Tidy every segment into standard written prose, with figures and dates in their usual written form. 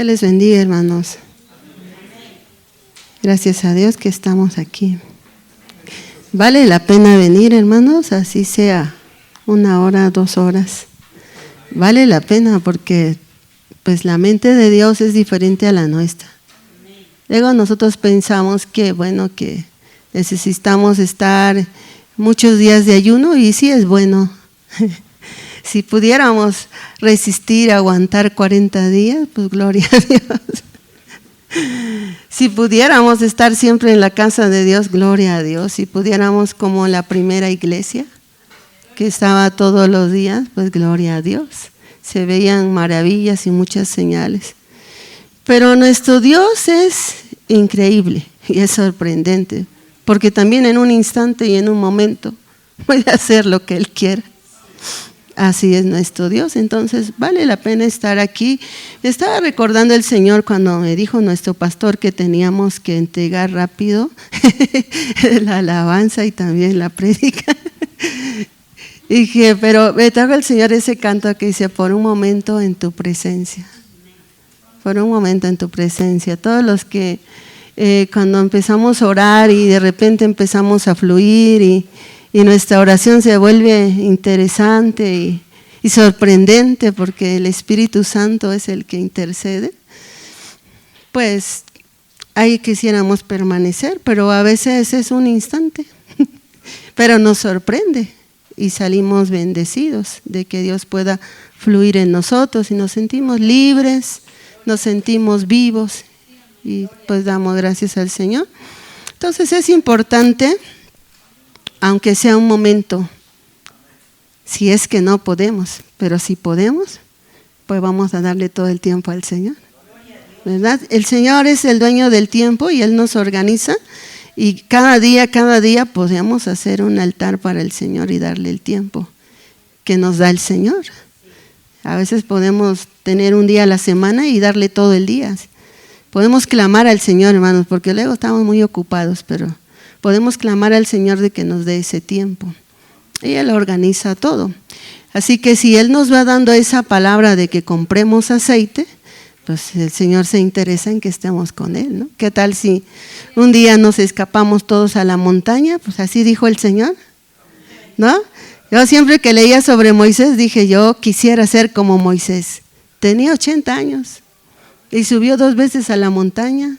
les bendiga, hermanos. Gracias a Dios que estamos aquí. Vale la pena venir, hermanos, así sea 1 hora, 2 horas. Vale la pena porque pues la mente de Dios es diferente a la nuestra. Luego nosotros pensamos que que necesitamos estar muchos días de ayuno y sí es bueno. Si pudiéramos resistir, aguantar 40 días, pues gloria a Dios. Si pudiéramos estar siempre en la casa de Dios, gloria a Dios. Si pudiéramos como la primera iglesia, que estaba todos los días, pues gloria a Dios. Se veían maravillas y muchas señales. Pero nuestro Dios es increíble y es sorprendente, porque también en un instante y en un momento puede hacer lo que Él quiera. Así es nuestro Dios, entonces vale la pena estar aquí. Me estaba recordando el Señor cuando me dijo nuestro pastor que teníamos que entregar rápido la alabanza y también la prédica. Dije, pero me trajo el Señor ese canto que dice, por un momento en tu presencia. Por un momento en tu presencia. Todos los que cuando empezamos a orar y de repente empezamos a fluir y nuestra oración se vuelve interesante y sorprendente porque el Espíritu Santo es el que intercede, pues ahí quisiéramos permanecer, pero a veces es un instante, pero nos sorprende y salimos bendecidos de que Dios pueda fluir en nosotros y nos sentimos libres, nos sentimos vivos y pues damos gracias al Señor. Entonces es importante, aunque sea un momento, si es que no podemos, pero si podemos, pues vamos a darle todo el tiempo al Señor, ¿verdad? El Señor es el dueño del tiempo y Él nos organiza y cada día podemos hacer un altar para el Señor y darle el tiempo que nos da el Señor. A veces podemos tener un día a la semana y darle todo el día. Podemos clamar al Señor, hermanos, porque luego estamos muy ocupados, pero podemos clamar al Señor de que nos dé ese tiempo. Y Él organiza todo. Así que si Él nos va dando esa palabra de que compremos aceite, pues el Señor se interesa en que estemos con Él, ¿no? ¿Qué tal si un día nos escapamos todos a la montaña? Pues así dijo el Señor, ¿no? Yo siempre que leía sobre Moisés dije, yo quisiera ser como Moisés. Tenía 80 años y subió 2 veces a la montaña.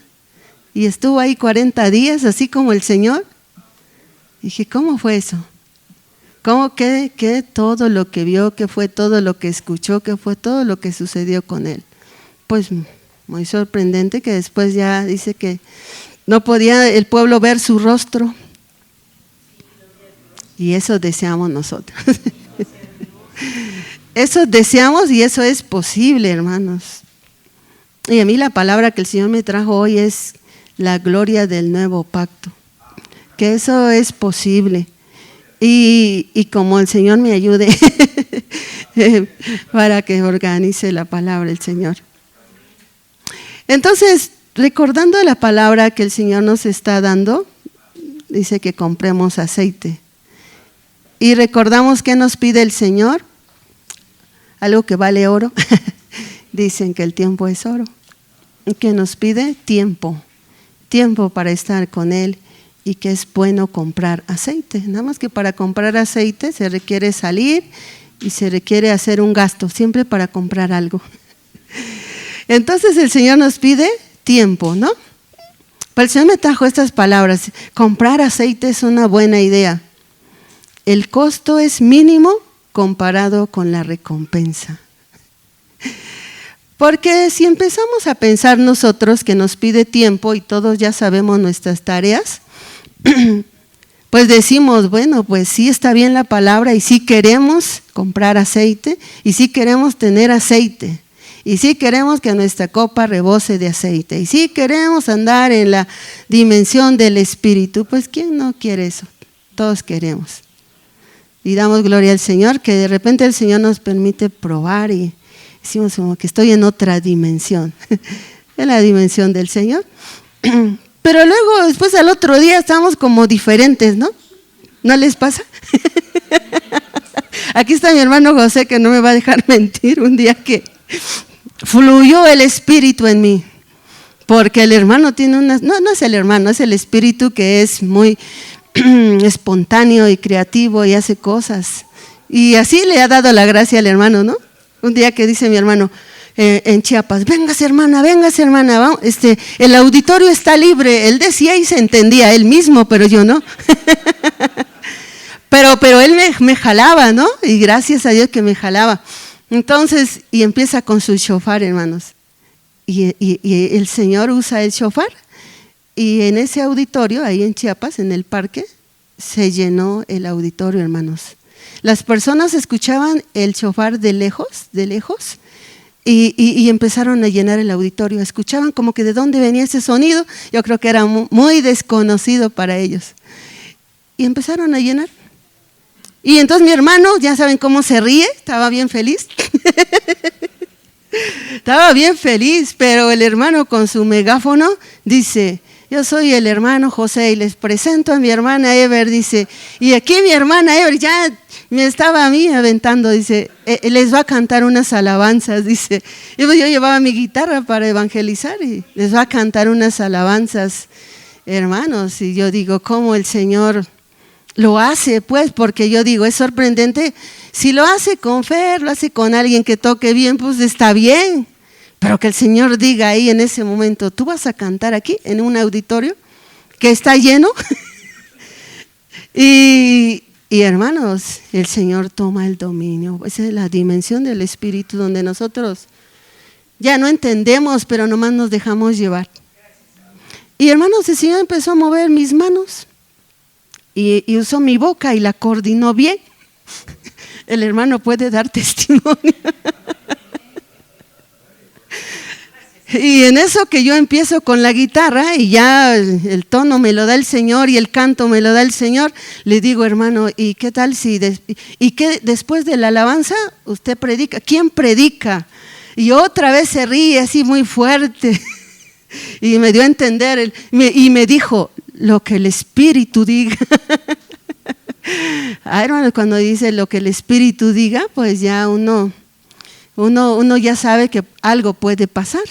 Y estuvo ahí 40 días, así como el Señor. Dije, ¿cómo fue eso? ¿Cómo que todo lo que vio, que fue todo lo que escuchó, que fue todo lo que sucedió con él? Pues muy sorprendente que después ya dice que no podía el pueblo ver su rostro. Y eso deseamos nosotros. Eso deseamos y eso es posible, hermanos. Y a mí la palabra que el Señor me trajo hoy es la gloria del nuevo pacto, que eso es posible y como el Señor me ayude para que organice la palabra el Señor. Entonces, recordando la palabra que el Señor nos está dando, dice que compremos aceite y recordamos que nos pide el Señor, algo que vale oro. Dicen que el tiempo es oro, que nos pide tiempo para estar con Él y que es bueno comprar aceite. Nada más que para comprar aceite se requiere salir y se requiere hacer un gasto, siempre para comprar algo. Entonces el Señor nos pide tiempo, ¿no? Pero el Señor me trajo estas palabras, comprar aceite es una buena idea. El costo es mínimo comparado con la recompensa. Porque si empezamos a pensar nosotros que nos pide tiempo y todos ya sabemos nuestras tareas, pues decimos, bueno, pues sí está bien la palabra y sí queremos comprar aceite y sí queremos tener aceite y sí queremos que nuestra copa rebose de aceite y sí queremos andar en la dimensión del Espíritu. Pues ¿quién no quiere eso? Todos queremos. Y damos gloria al Señor que de repente el Señor nos permite probar y decimos como que estoy en otra dimensión, en la dimensión del Señor. Pero luego, después al otro día estamos como diferentes, ¿no? ¿No les pasa? Aquí está mi hermano José que no me va a dejar mentir. Un día que fluyó el Espíritu en mí. Porque el hermano tiene no es el hermano, es el Espíritu que es muy espontáneo y creativo y hace cosas. Y así le ha dado la gracia al hermano, ¿no? Un día que dice mi hermano en Chiapas, véngase hermana, vamos, el auditorio está libre. Él decía y se entendía él mismo, pero yo no. pero él me jalaba, ¿no? Y gracias a Dios que me jalaba. Entonces, y empieza con su shofar, hermanos. Y el Señor usa el shofar. Y en ese auditorio, ahí en Chiapas, en el parque, se llenó el auditorio, hermanos. Las personas escuchaban el shofar de lejos, y empezaron a llenar el auditorio. Escuchaban como que de dónde venía ese sonido. Yo creo que era muy desconocido para ellos. Y empezaron a llenar. Y entonces mi hermano, ya saben cómo se ríe, estaba bien feliz. Estaba bien feliz, pero el hermano con su megáfono dice: yo soy el hermano José y les presento a mi hermana Ever, dice, y aquí mi hermana Ever ya me estaba a mí aventando, dice, les va a cantar unas alabanzas, dice. Y pues yo llevaba mi guitarra para evangelizar y les va a cantar unas alabanzas, hermanos. Y yo digo, ¿cómo el Señor lo hace? Pues porque yo digo, es sorprendente. Si lo hace con fe, lo hace con alguien que toque bien, pues está bien. Pero que el Señor diga ahí en ese momento, tú vas a cantar aquí en un auditorio que está lleno. y hermanos, el Señor toma el dominio. Esa es la dimensión del Espíritu donde nosotros ya no entendemos, pero nomás nos dejamos llevar. Y hermanos, el Señor empezó a mover mis manos y usó mi boca y la coordinó bien. El hermano puede dar testimonio. Y en eso que yo empiezo con la guitarra y ya el tono me lo da el Señor y el canto me lo da el Señor, le digo, hermano, ¿y qué tal si después de la alabanza usted predica? ¿Quién predica? Y otra vez se ríe así muy fuerte y me dio a entender y me dijo, lo que el Espíritu diga. Hermano, cuando dice lo que el Espíritu diga, pues ya uno ya sabe que algo puede pasar.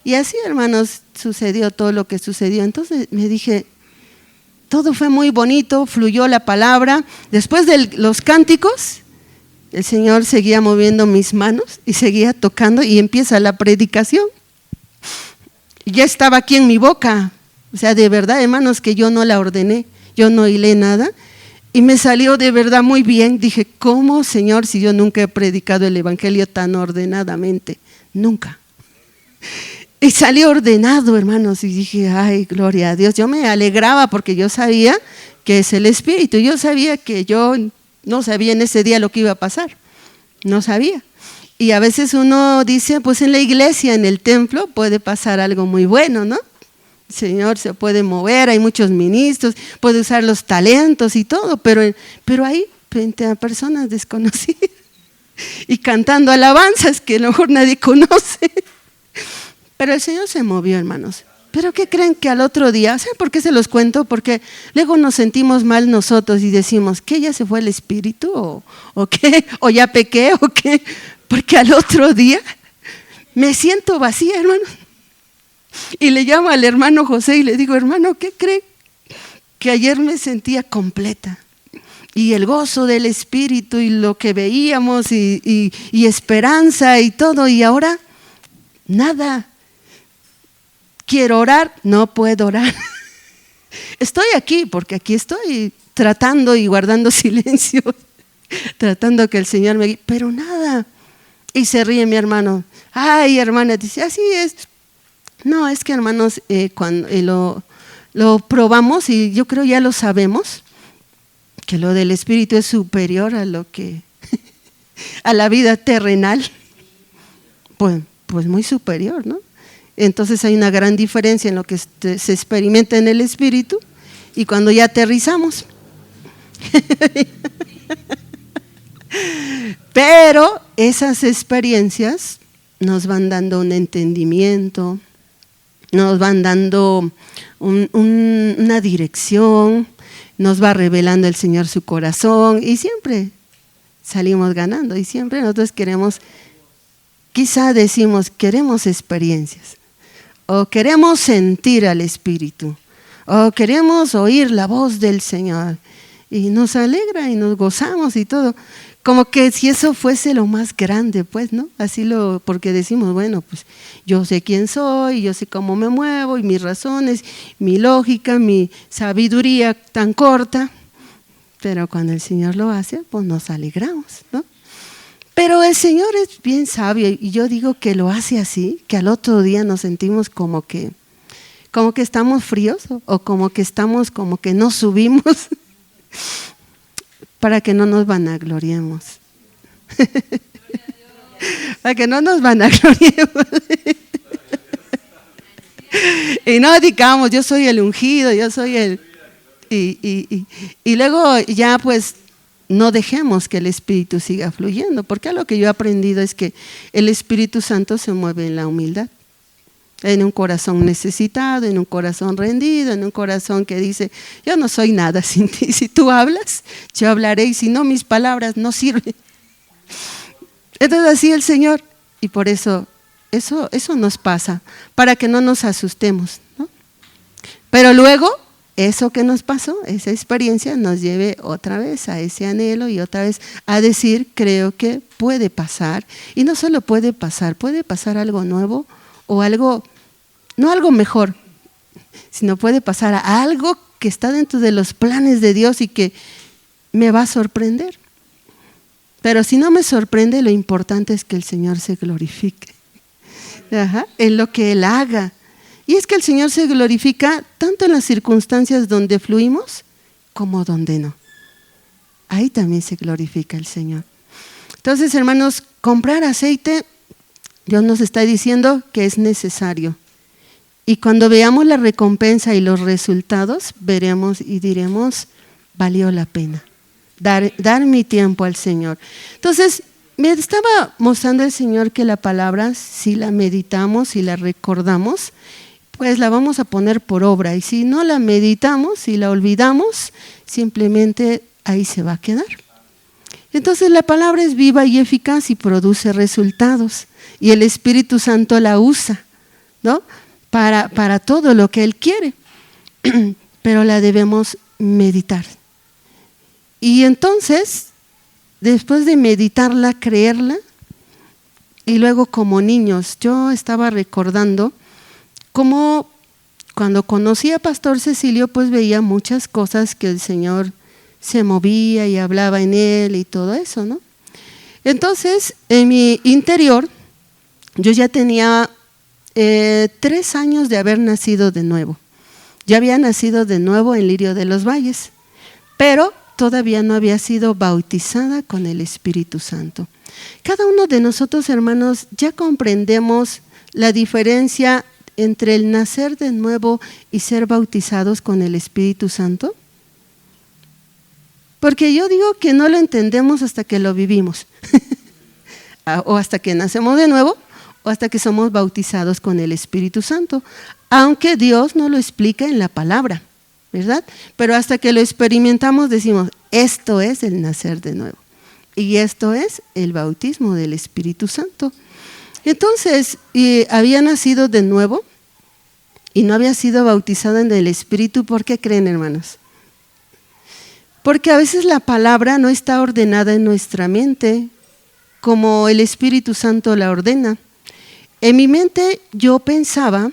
Y así, hermanos, sucedió todo lo que sucedió. Entonces me dije, todo fue muy bonito, fluyó la palabra. Después de los cánticos, el Señor seguía moviendo mis manos y seguía tocando y empieza la predicación. Ya estaba aquí en mi boca. O sea, de verdad, hermanos, que yo no la ordené, yo no hilé nada. Y me salió de verdad muy bien. Dije, ¿cómo, Señor, si yo nunca he predicado el Evangelio tan ordenadamente? Nunca. Y salió ordenado, hermanos, y dije, ay, gloria a Dios. Yo me alegraba porque yo sabía que es el Espíritu. Yo sabía que yo no sabía en ese día lo que iba a pasar. No sabía. Y a veces uno dice, pues en la iglesia, en el templo, puede pasar algo muy bueno, ¿no? El Señor se puede mover, hay muchos ministros, puede usar los talentos y todo, pero ahí, frente a personas desconocidas y cantando alabanzas que a lo mejor nadie conoce. Pero el Señor se movió, hermanos. ¿Pero qué creen que al otro día? ¿Saben por qué se los cuento? Porque luego nos sentimos mal nosotros y decimos, ¿qué? ¿Ya se fue el Espíritu? ¿O qué? ¿O ya pequé? ¿O qué? Porque al otro día me siento vacía, hermanos. Y le llamo al hermano José y le digo, hermano, ¿qué cree? Que ayer me sentía completa. Y el gozo del Espíritu y lo que veíamos y esperanza y todo. Y ahora, nada. Quiero orar, no puedo orar. Estoy aquí porque aquí estoy tratando y guardando silencio. Tratando que el Señor me guíe, pero nada. Y se ríe mi hermano. Ay, hermana, dice, así es. No, es que hermanos, cuando lo probamos y yo creo ya lo sabemos, que lo del Espíritu es superior a lo que a la vida terrenal. Pues muy superior, ¿no? Entonces hay una gran diferencia en lo que se experimenta en el Espíritu y cuando ya aterrizamos. Pero esas experiencias nos van dando un entendimiento, nos van dando una dirección, nos va revelando el Señor su corazón y siempre salimos ganando y siempre nosotros queremos quizá decimos, queremos experiencias, o queremos sentir al Espíritu, o queremos oír la voz del Señor, y nos alegra y nos gozamos y todo. Como que si eso fuese lo más grande, pues, ¿no? Porque decimos, bueno, pues yo sé quién soy, yo sé cómo me muevo, y mis razones, mi lógica, mi sabiduría tan corta. Pero cuando el Señor lo hace, pues nos alegramos, ¿no? Pero el Señor es bien sabio, y yo digo que lo hace así, que al otro día nos sentimos como que estamos fríos, o como que no subimos, para que no nos vanagloriemos. Para que no nos vanagloriemos. Y no digamos, yo soy el ungido, yo soy el... Y luego ya pues no dejemos que el Espíritu siga fluyendo, porque lo que yo he aprendido es que el Espíritu Santo se mueve en la humildad, en un corazón necesitado, en un corazón rendido, en un corazón que dice, yo no soy nada sin ti, si tú hablas, yo hablaré, y si no, mis palabras no sirven. Entonces así el Señor, y por eso nos pasa, para que no nos asustemos, ¿no? Pero luego, eso que nos pasó, esa experiencia nos lleve otra vez a ese anhelo y otra vez a decir, creo que puede pasar, y no solo puede pasar algo nuevo, o algo, no algo mejor, sino puede pasar a algo que está dentro de los planes de Dios y que me va a sorprender. Pero si no me sorprende, lo importante es que el Señor se glorifique en lo que Él haga. Y es que el Señor se glorifica tanto en las circunstancias donde fluimos como donde no. Ahí también se glorifica el Señor. Entonces, hermanos, comprar aceite, Dios nos está diciendo que es necesario. Y cuando veamos la recompensa y los resultados, veremos y diremos, valió la pena. Dar mi tiempo al Señor. Entonces, me estaba mostrando el Señor que la palabra, si la meditamos, si la recordamos, pues la vamos a poner por obra. Y si no la meditamos, si la olvidamos, simplemente ahí se va a quedar. Entonces la palabra es viva y eficaz y produce resultados. Y el Espíritu Santo la usa, ¿no? Para todo lo que Él quiere. Pero la debemos meditar. Y entonces, después de meditarla, creerla, y luego como niños, yo estaba recordando cómo cuando conocí a Pastor Cecilio, pues veía muchas cosas que el Señor se movía y hablaba en él y todo eso, ¿no? Entonces, en mi interior, yo ya tenía 3 años de haber nacido de nuevo. Ya había nacido de nuevo en Lirio de los Valles, pero todavía no había sido bautizada con el Espíritu Santo. Cada uno de nosotros, hermanos, ya comprendemos la diferencia entre el nacer de nuevo y ser bautizados con el Espíritu Santo. Porque yo digo que no lo entendemos hasta que lo vivimos, o hasta que nacemos de nuevo, o hasta que somos bautizados con el Espíritu Santo, aunque Dios no lo explica en la palabra, ¿verdad? Pero hasta que lo experimentamos decimos, esto es el nacer de nuevo, y esto es el bautismo del Espíritu Santo. Entonces, había nacido de nuevo y no había sido bautizado en el Espíritu. ¿Por qué creen, hermanos? Porque a veces la palabra no está ordenada en nuestra mente como el Espíritu Santo la ordena. En mi mente yo pensaba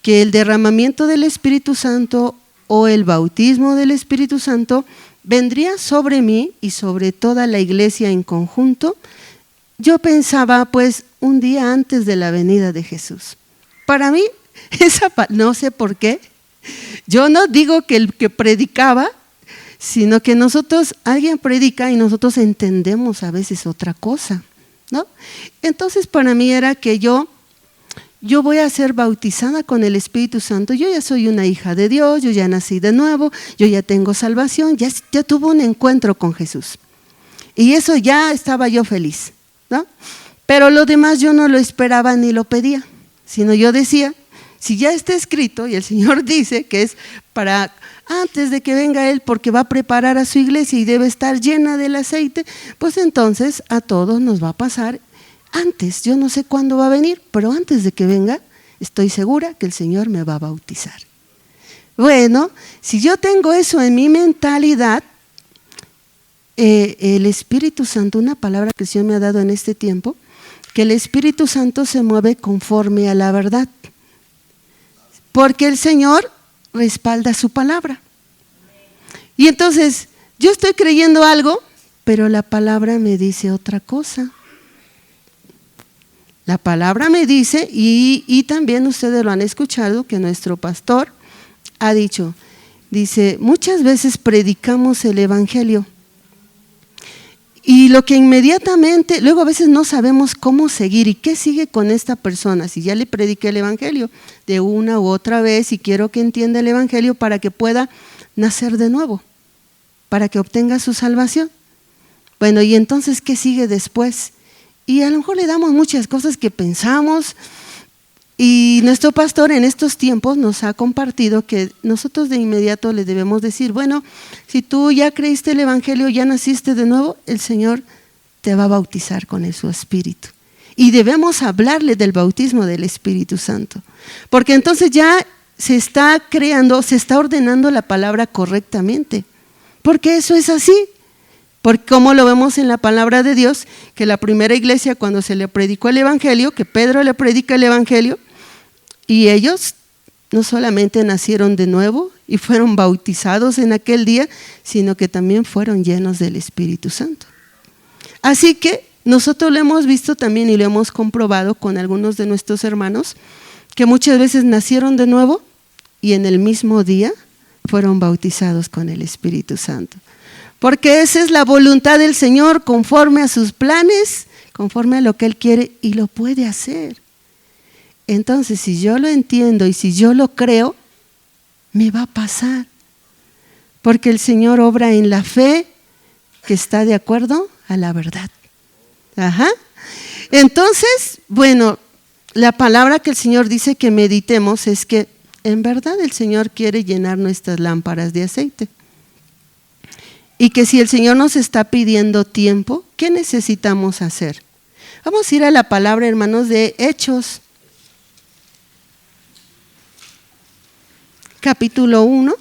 que el derramamiento del Espíritu Santo o el bautismo del Espíritu Santo vendría sobre mí y sobre toda la iglesia en conjunto. Yo pensaba pues un día antes de la venida de Jesús. Para mí, no sé por qué, yo no digo que el que predicaba, sino que alguien predica y nosotros entendemos a veces otra cosa, ¿no? Entonces para mí era que yo voy a ser bautizada con el Espíritu Santo, yo ya soy una hija de Dios, yo ya nací de nuevo, yo ya tengo salvación, ya tuve un encuentro con Jesús. Y eso ya estaba yo feliz, ¿no? Pero lo demás yo no lo esperaba ni lo pedía, sino yo decía, si ya está escrito y el Señor dice que es para antes de que venga Él porque va a preparar a su iglesia y debe estar llena del aceite, pues entonces a todos nos va a pasar antes, yo no sé cuándo va a venir, pero antes de que venga, estoy segura que el Señor me va a bautizar. Bueno, si yo tengo eso en mi mentalidad, el Espíritu Santo, una palabra que el Señor me ha dado en este tiempo, que el Espíritu Santo se mueve conforme a la verdad, porque el Señor respalda su palabra. Y entonces, yo estoy creyendo algo, pero la palabra me dice otra cosa. La palabra me dice, y también ustedes lo han escuchado, que nuestro pastor ha dicho, dice, muchas veces predicamos el Evangelio, y lo que inmediatamente, luego a veces no sabemos cómo seguir, y qué sigue con esta persona, si ya le prediqué el Evangelio de una u otra vez, y quiero que entienda el Evangelio para que pueda nacer de nuevo, para que obtenga su salvación. Bueno, y entonces, ¿qué sigue después? Y a lo mejor le damos muchas cosas que pensamos, y nuestro pastor en estos tiempos nos ha compartido que nosotros de inmediato le debemos decir, bueno, si tú ya creíste el Evangelio, ya naciste de nuevo, el Señor te va a bautizar con su Espíritu. Y debemos hablarle del bautismo del Espíritu Santo, porque entonces ya se está creando, se está ordenando la palabra correctamente, porque eso es así. Porque como lo vemos en la palabra de Dios, que la primera iglesia cuando se le predicó el Evangelio, que Pedro le predica el Evangelio, y ellos no solamente nacieron de nuevo y fueron bautizados en aquel día, sino que también fueron llenos del Espíritu Santo. Así que nosotros lo hemos visto también y lo hemos comprobado con algunos de nuestros hermanos, que muchas veces nacieron de nuevo y en el mismo día fueron bautizados con el Espíritu Santo. Porque esa es la voluntad del Señor, conforme a sus planes, conforme a lo que Él quiere, y lo puede hacer. Entonces, si yo lo entiendo y si yo lo creo, me va a pasar. Porque el Señor obra en la fe que está de acuerdo a la verdad. Ajá. Entonces, bueno, la palabra que el Señor dice que meditemos es que en verdad el Señor quiere llenar nuestras lámparas de aceite. Y que si el Señor nos está pidiendo tiempo, ¿qué necesitamos hacer? Vamos a ir a la palabra, hermanos, de Hechos, capítulo 1.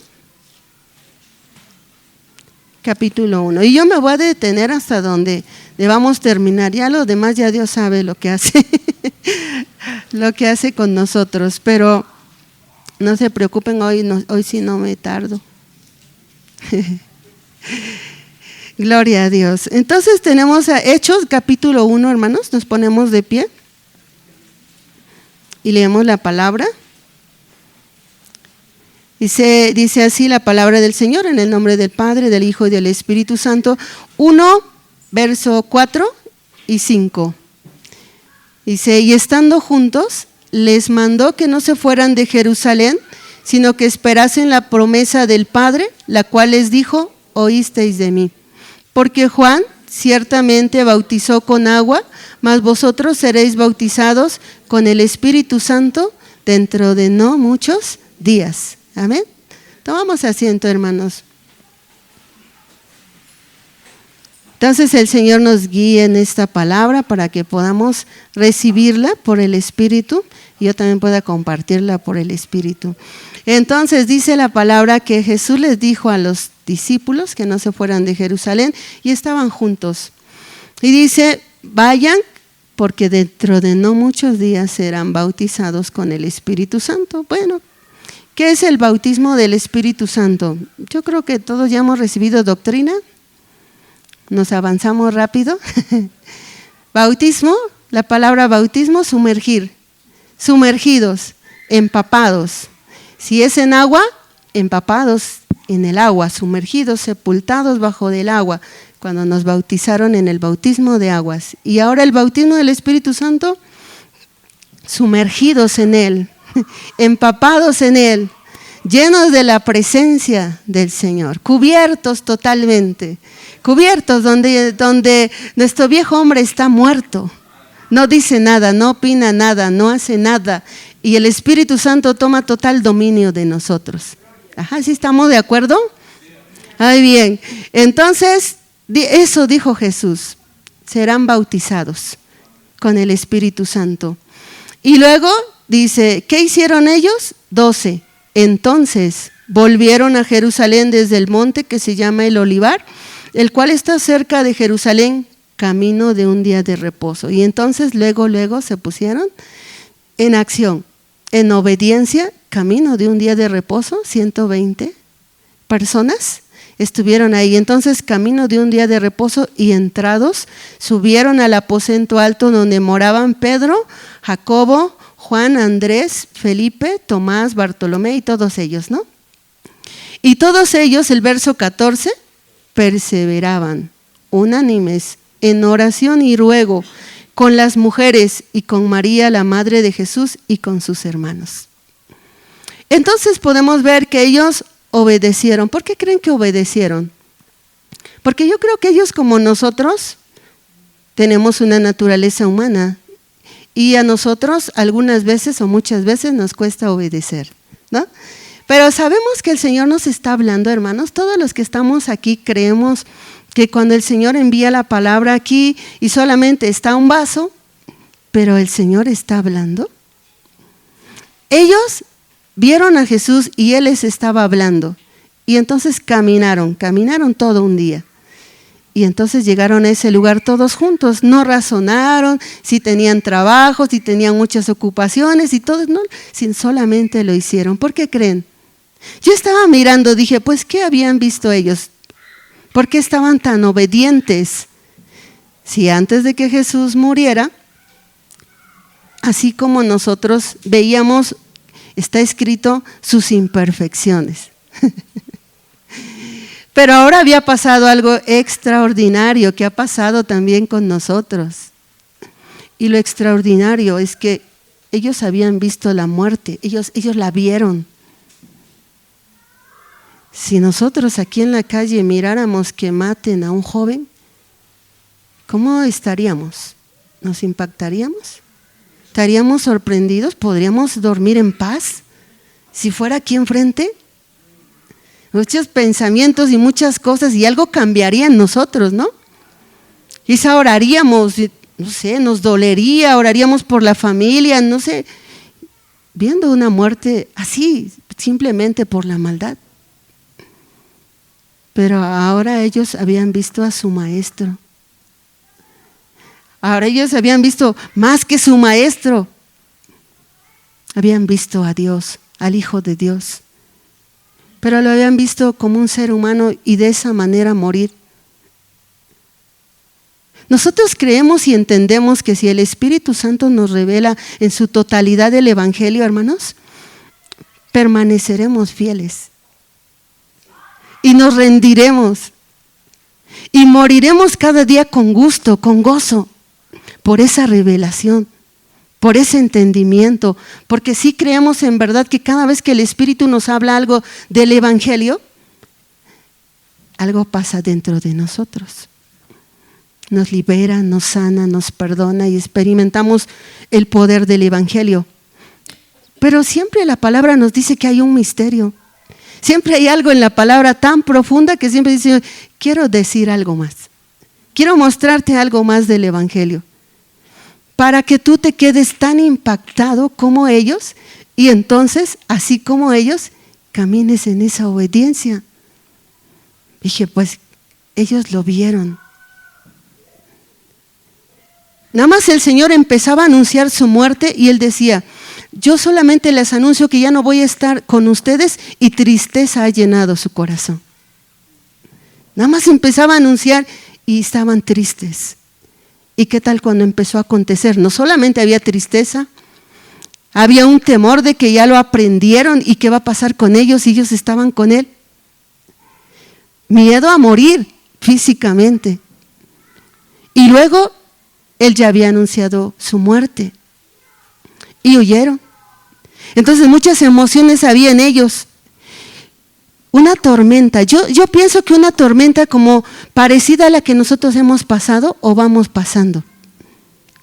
Capítulo 1. Y yo me voy a detener hasta donde debamos terminar. Ya lo demás, ya Dios sabe lo que hace, lo que hace con nosotros. Pero no se preocupen, hoy sí no me tardo. Gloria a Dios. Entonces tenemos a Hechos capítulo 1, hermanos, nos ponemos de pie y leemos la palabra. Dice así la palabra del Señor, en el nombre del Padre, del Hijo y del Espíritu Santo. 1, verso 4 y 5. Dice, y estando juntos, les mandó que no se fueran de Jerusalén, sino que esperasen la promesa del Padre, la cual les dijo, oísteis de mí. Porque Juan ciertamente bautizó con agua, mas vosotros seréis bautizados con el Espíritu Santo dentro de no muchos días. Amén. Tomamos asiento, hermanos. Entonces el Señor nos guía en esta palabra para que podamos recibirla por el Espíritu y yo también pueda compartirla por el Espíritu. Entonces dice la palabra que Jesús les dijo a los discípulos que no se fueran de Jerusalén y estaban juntos. Y dice, vayan porque dentro de no muchos días serán bautizados con el Espíritu Santo. Bueno, ¿qué es el bautismo del Espíritu Santo? Yo creo que todos ya hemos recibido doctrina. Nos avanzamos rápido. Bautismo, la palabra bautismo, sumergir, sumergidos, empapados. Si es en agua, empapados en el agua, sumergidos, sepultados bajo del agua, cuando nos bautizaron en el bautismo de aguas. Y ahora el bautismo del Espíritu Santo, sumergidos en Él, empapados en Él, llenos de la presencia del Señor, cubiertos totalmente, cubiertos donde nuestro viejo hombre está muerto, no dice nada, no opina nada, no hace nada, y el Espíritu Santo toma total dominio de nosotros. Ajá, ¿sí estamos de acuerdo? Muy bien, entonces eso dijo Jesús, serán bautizados. con el Espíritu Santo. Y luego dice, ¿qué hicieron ellos? 12. Entonces volvieron a Jerusalén desde el monte que se llama el Olivar, el cual está cerca de Jerusalén, camino de un día de reposo. Y entonces luego se pusieron en acción, en obediencia, camino de un día de reposo. 120 personas estuvieron ahí. Entonces, camino de un día de reposo, y entrados, subieron al aposento alto donde moraban Pedro, Jacobo, Juan, Andrés, Felipe, Tomás, Bartolomé y todos ellos, ¿no? Y todos ellos, el verso 14, perseveraban unánimes en oración y ruego con las mujeres y con María, la madre de Jesús, y con sus hermanos. Entonces podemos ver que ellos obedecieron. ¿Por qué creen que obedecieron? Porque yo creo que ellos, como nosotros, tenemos una naturaleza humana, y a nosotros algunas veces o muchas veces nos cuesta obedecer, ¿no? Pero sabemos que el Señor nos está hablando, hermanos. Todos los que estamos aquí creemos que cuando el Señor envía la palabra aquí y solamente está un vaso, pero el Señor está hablando. Ellos vieron a Jesús y Él les estaba hablando, y entonces caminaron todo un día. Y entonces llegaron a ese lugar todos juntos, no razonaron si tenían trabajo, si tenían muchas ocupaciones y todo, no, solamente lo hicieron. ¿Por qué creen? Yo estaba mirando, dije, pues, ¿qué habían visto ellos? ¿Por qué estaban tan obedientes? Si antes de que Jesús muriera, así como nosotros veíamos, está escrito sus imperfecciones. Pero ahora había pasado algo extraordinario que ha pasado también con nosotros. Y lo extraordinario es que ellos habían visto la muerte, ellos la vieron. Si nosotros aquí en la calle miráramos que maten a un joven, ¿cómo estaríamos? ¿Nos impactaríamos? ¿Estaríamos sorprendidos? ¿Podríamos dormir en paz si fuera aquí enfrente? Muchos pensamientos y muchas cosas, y algo cambiaría en nosotros, ¿no? Quizá oraríamos, no sé, nos dolería, oraríamos por la familia, no sé, viendo una muerte así, simplemente por la maldad. Pero ahora ellos habían visto a su maestro. Ahora ellos habían visto más que su maestro. Habían visto a Dios, al Hijo de Dios. Pero lo habían visto como un ser humano y de esa manera morir. Nosotros creemos y entendemos que si el Espíritu Santo nos revela en su totalidad el Evangelio, hermanos, permaneceremos fieles y nos rendiremos y moriremos cada día con gusto, con gozo, por esa revelación, por ese entendimiento, porque sí creemos en verdad que cada vez que el Espíritu nos habla algo del Evangelio, algo pasa dentro de nosotros. Nos libera, nos sana, nos perdona y experimentamos el poder del Evangelio. Pero siempre la palabra nos dice que hay un misterio. Siempre hay algo en la palabra tan profunda que siempre dice, quiero decir algo más. Quiero mostrarte algo más del Evangelio, para que tú te quedes tan impactado como ellos, y entonces, así como ellos, camines en esa obediencia. Dije, pues, ellos lo vieron. Nada más el Señor empezaba a anunciar su muerte y Él decía, yo solamente les anuncio que ya no voy a estar con ustedes, y tristeza ha llenado su corazón. Nada más empezaba a anunciar y estaban tristes. ¿Y qué tal cuando empezó a acontecer? No solamente había tristeza, había un temor de que ya lo aprendieron y qué va a pasar con ellos, y ellos estaban con Él. Miedo a morir físicamente. Y luego Él ya había anunciado su muerte y huyeron. Entonces muchas emociones había en ellos. Una tormenta, yo pienso que una tormenta como parecida a la que nosotros hemos pasado o vamos pasando,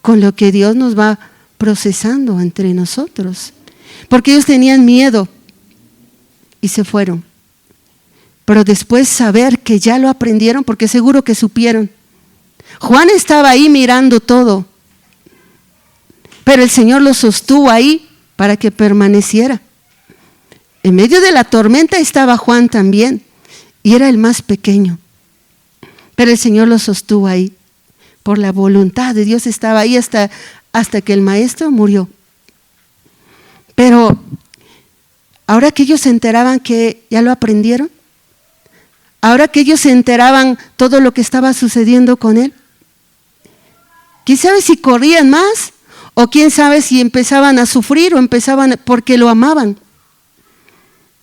con lo que Dios nos va procesando entre nosotros. Porque ellos tenían miedo y se fueron. Pero después saber que ya lo aprendieron, porque seguro que supieron. Juan estaba ahí mirando todo. Pero el Señor lo sostuvo ahí para que permaneciera. En medio de la tormenta estaba Juan también, y era el más pequeño. Pero el Señor lo sostuvo ahí. Por la voluntad de Dios estaba ahí hasta que el maestro murió. Pero ahora que ellos se enteraban que ya lo aprendieron, ahora que ellos se enteraban todo lo que estaba sucediendo con él, ¿quién sabe si corrían más? O quién sabe si empezaban a sufrir o empezaban porque lo amaban,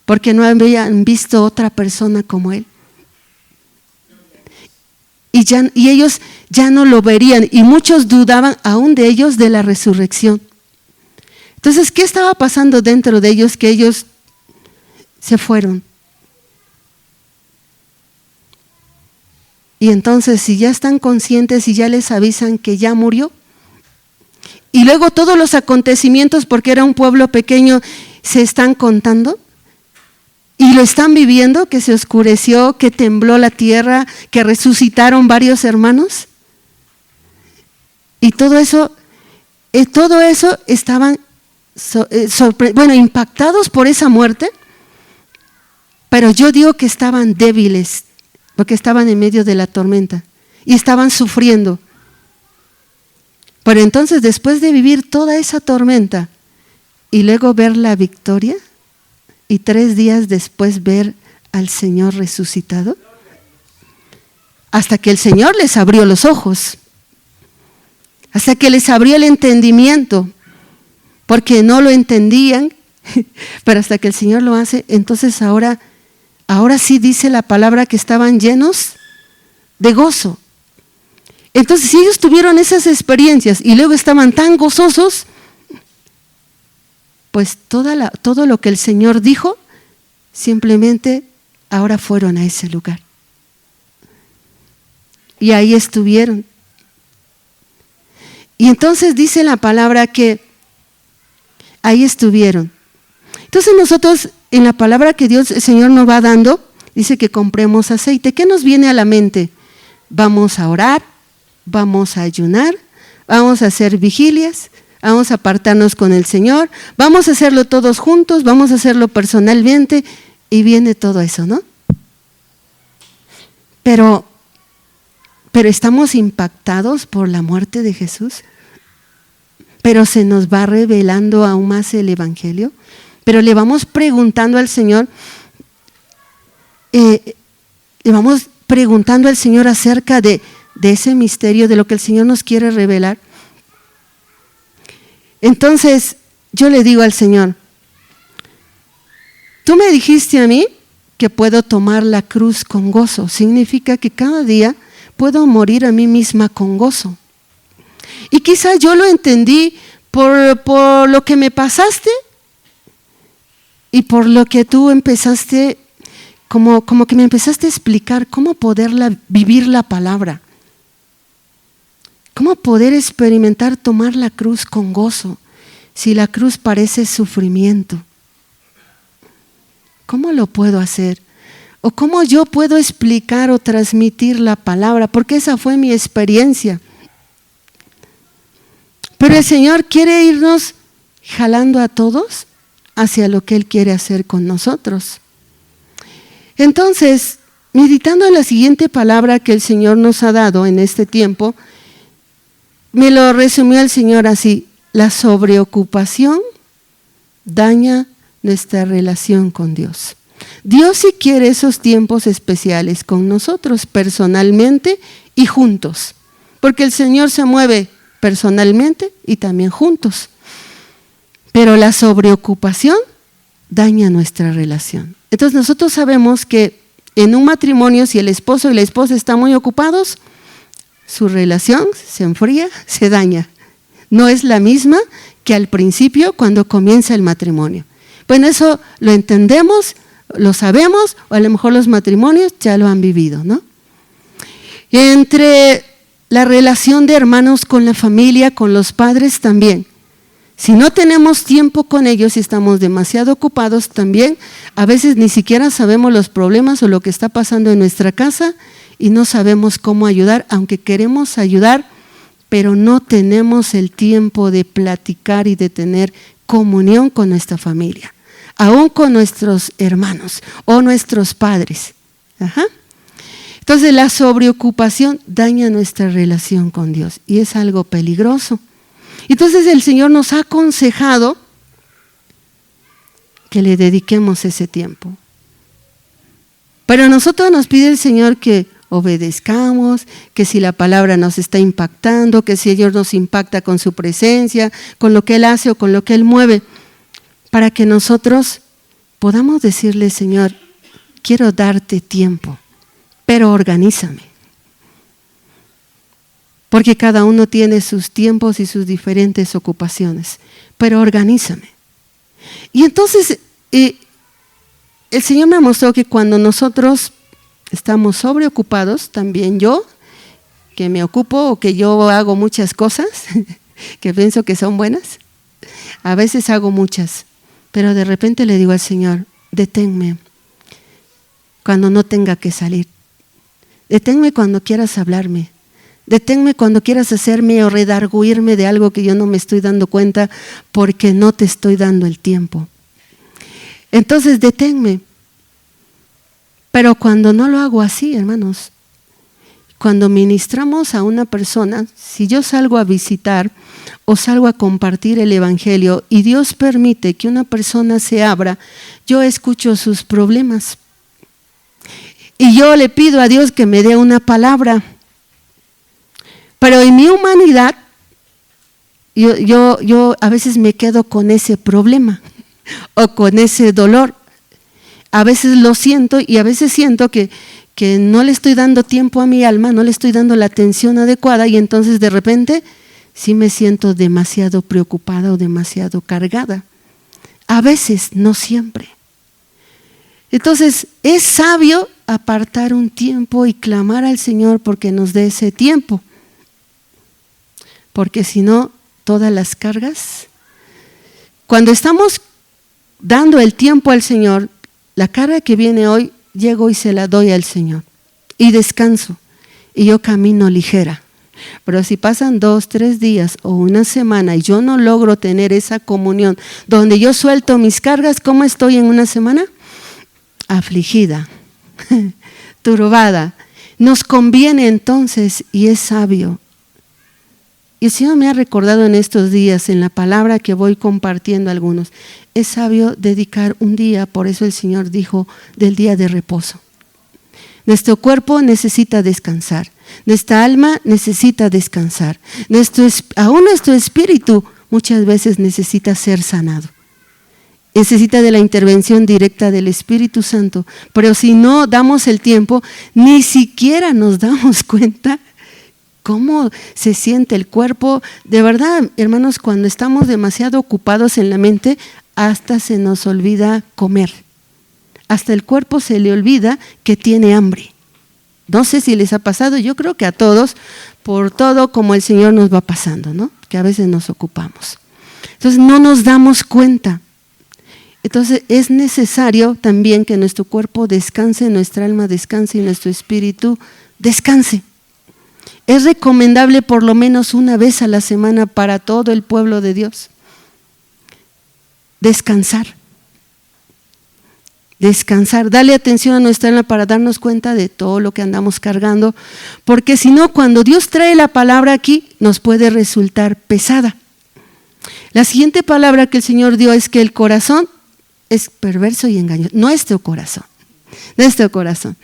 porque no habían visto otra persona como él. Y ellos ya no lo verían, y muchos dudaban aún de ellos de la resurrección. Entonces, ¿qué estaba pasando dentro de ellos que ellos se fueron? Y entonces, si ya están conscientes y ya les avisan que ya murió, y luego todos los acontecimientos, porque era un pueblo pequeño, se están contando, y lo están viviendo, que se oscureció, que tembló la tierra, que resucitaron varios hermanos, y todo eso estaban impactados por esa muerte, pero yo digo que estaban débiles, porque estaban en medio de la tormenta y estaban sufriendo. Pero entonces, después de vivir toda esa tormenta y luego ver la victoria, y 3 días después ver al Señor resucitado, hasta que el Señor les abrió los ojos, hasta que les abrió el entendimiento, porque no lo entendían, pero hasta que el Señor lo hace, entonces ahora sí dice la palabra que estaban llenos de gozo. Entonces, si ellos tuvieron esas experiencias y luego estaban tan gozosos, pues todo lo que el Señor dijo, simplemente ahora fueron a ese lugar. Y ahí estuvieron. Y entonces dice la palabra que ahí estuvieron. Entonces nosotros, en la palabra que el Señor nos va dando, dice que compremos aceite. ¿Qué nos viene a la mente? Vamos a orar, vamos a ayunar, vamos a hacer vigilias, vamos a apartarnos con el Señor, vamos a hacerlo todos juntos, vamos a hacerlo personalmente, y viene todo eso, ¿no? Pero estamos impactados por la muerte de Jesús, pero se nos va revelando aún más el Evangelio, pero le vamos preguntando al Señor, acerca de ese misterio, de lo que el Señor nos quiere revelar. Entonces, yo le digo al Señor, tú me dijiste a mí que puedo tomar la cruz con gozo. Significa que cada día puedo morir a mí misma con gozo. Y quizás yo lo entendí por lo que me pasaste y por lo que tú empezaste, como que me empezaste a explicar cómo poder vivir la palabra. ¿Cómo poder experimentar tomar la cruz con gozo si la cruz parece sufrimiento? ¿Cómo lo puedo hacer? ¿O cómo yo puedo explicar o transmitir la palabra? Porque esa fue mi experiencia. Pero el Señor quiere irnos jalando a todos hacia lo que Él quiere hacer con nosotros. Entonces, meditando en la siguiente palabra que el Señor nos ha dado en este tiempo, me lo resumió el Señor así: la sobreocupación daña nuestra relación con Dios. Dios sí quiere esos tiempos especiales con nosotros, personalmente y juntos, porque el Señor se mueve personalmente y también juntos. Pero la sobreocupación daña nuestra relación. Entonces nosotros sabemos que en un matrimonio, si el esposo y la esposa están muy ocupados, su relación se enfría, se daña. No es la misma que al principio cuando comienza el matrimonio. Bueno, eso lo entendemos, lo sabemos, o a lo mejor los matrimonios ya lo han vivido, ¿no? Entre la relación de hermanos con la familia, con los padres también. Si no tenemos tiempo con ellos y estamos demasiado ocupados también, a veces ni siquiera sabemos los problemas o lo que está pasando en nuestra casa y no sabemos cómo ayudar, aunque queremos ayudar pero no tenemos el tiempo de platicar y de tener comunión con nuestra familia, aún con nuestros hermanos o nuestros padres. Ajá. Entonces la sobreocupación daña nuestra relación con Dios y es algo peligroso. Entonces el Señor nos ha aconsejado que le dediquemos ese tiempo. Pero a nosotros nos pide el Señor que obedezcamos, que si la palabra nos está impactando, que si Dios nos impacta con su presencia, con lo que Él hace o con lo que Él mueve, para que nosotros podamos decirle, Señor, quiero darte tiempo, pero organízame. Porque cada uno tiene sus tiempos y sus diferentes ocupaciones, pero organízame. Y entonces el Señor me mostró que cuando nosotros estamos sobreocupados, también yo, que me ocupo o que yo hago muchas cosas, que pienso que son buenas, a veces hago muchas, pero de repente le digo al Señor, deténme cuando no tenga que salir, deténme cuando quieras hablarme, deténme cuando quieras hacerme o redarguirme de algo que yo no me estoy dando cuenta porque no te estoy dando el tiempo. Entonces deténme. Pero cuando no lo hago así, hermanos, cuando ministramos a una persona, si yo salgo a visitar o salgo a compartir el evangelio y Dios permite que una persona se abra, yo escucho sus problemas. Y yo le pido a Dios que me dé una palabra. Pero en mi humanidad, yo a veces me quedo con ese problema o con ese dolor. A veces lo siento y a veces siento que no le estoy dando tiempo a mi alma, no le estoy dando la atención adecuada y entonces de repente sí me siento demasiado preocupada o demasiado cargada. A veces, no siempre. Entonces es sabio apartar un tiempo y clamar al Señor porque nos dé ese tiempo. Porque si no, todas las cargas, cuando estamos dando el tiempo al Señor, la carga que viene hoy, llego y se la doy al Señor. Y descanso. Y yo camino ligera. Pero si pasan 2, 3 días o una semana y yo no logro tener esa comunión donde yo suelto mis cargas, ¿cómo estoy en una semana? Afligida, turbada. Nos conviene entonces, y es sabio. Y el Señor me ha recordado en estos días, en la palabra que voy compartiendo a algunos, es sabio dedicar un día, por eso el Señor dijo del día de reposo. Nuestro cuerpo necesita descansar, nuestra alma necesita descansar, aún nuestro espíritu muchas veces necesita ser sanado. Necesita de la intervención directa del Espíritu Santo, pero si no damos el tiempo, ni siquiera nos damos cuenta cómo se siente el cuerpo. De verdad, hermanos, cuando estamos demasiado ocupados en la mente, hasta se nos olvida comer. Hasta el cuerpo se le olvida que tiene hambre. No sé si les ha pasado, yo creo que a todos, por todo como el Señor nos va pasando, ¿no? Que a veces nos ocupamos. Entonces no nos damos cuenta. Entonces es necesario también que nuestro cuerpo descanse, nuestra alma descanse y nuestro espíritu descanse. Es recomendable por lo menos una vez a la semana para todo el pueblo de Dios. Descansar. Descansar, darle atención a nuestra alma para darnos cuenta de todo lo que andamos cargando, porque si no, cuando Dios trae la palabra aquí, nos puede resultar pesada. La siguiente palabra que el Señor dio es que el corazón es perverso y engañoso. Nuestro corazón.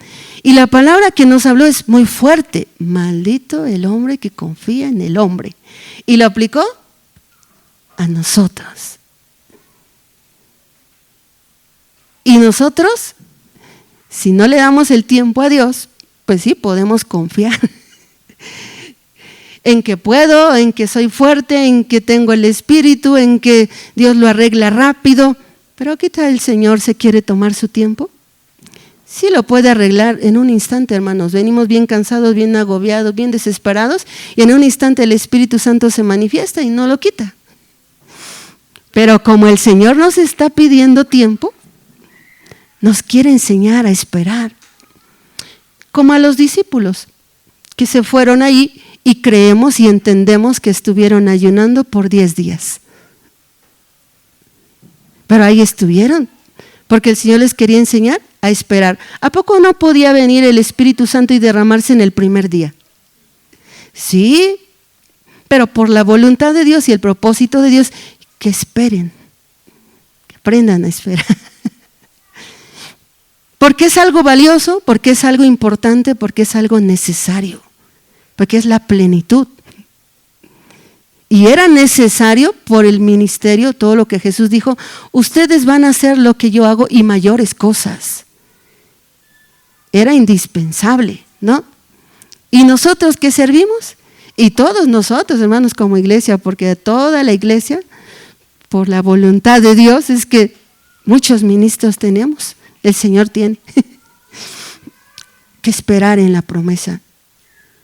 Y la palabra que nos habló es muy fuerte. Maldito el hombre que confía en el hombre. Y lo aplicó a nosotros. Y nosotros, si no le damos el tiempo a Dios, pues sí, podemos confiar en que puedo, en que soy fuerte, en que tengo el espíritu, en que Dios lo arregla rápido. Pero ¿qué tal el Señor se quiere tomar su tiempo? Sí lo puede arreglar en un instante, hermanos. Venimos bien cansados, bien agobiados, bien desesperados, y en un instante el Espíritu Santo se manifiesta y no lo quita. Pero como el Señor nos está pidiendo tiempo, nos quiere enseñar a esperar. Como a los discípulos que se fueron ahí Y creemos y entendemos que estuvieron ayunando por 10 días. Pero ahí estuvieron, porque el Señor les quería enseñar a esperar. ¿A poco no podía venir el Espíritu Santo y derramarse en el primer día? Sí, pero por la voluntad de Dios y el propósito de Dios, que esperen, que aprendan a esperar. Porque es algo valioso, porque es algo importante, porque es algo necesario, porque es la plenitud. Y era necesario por el ministerio, todo lo que Jesús dijo, ustedes van a hacer lo que yo hago y mayores cosas. Era indispensable, ¿no? ¿Y nosotros qué servimos? Y todos nosotros, hermanos, como iglesia, porque toda la iglesia, por la voluntad de Dios, es que muchos ministros tenemos, el Señor tiene que esperar en la promesa.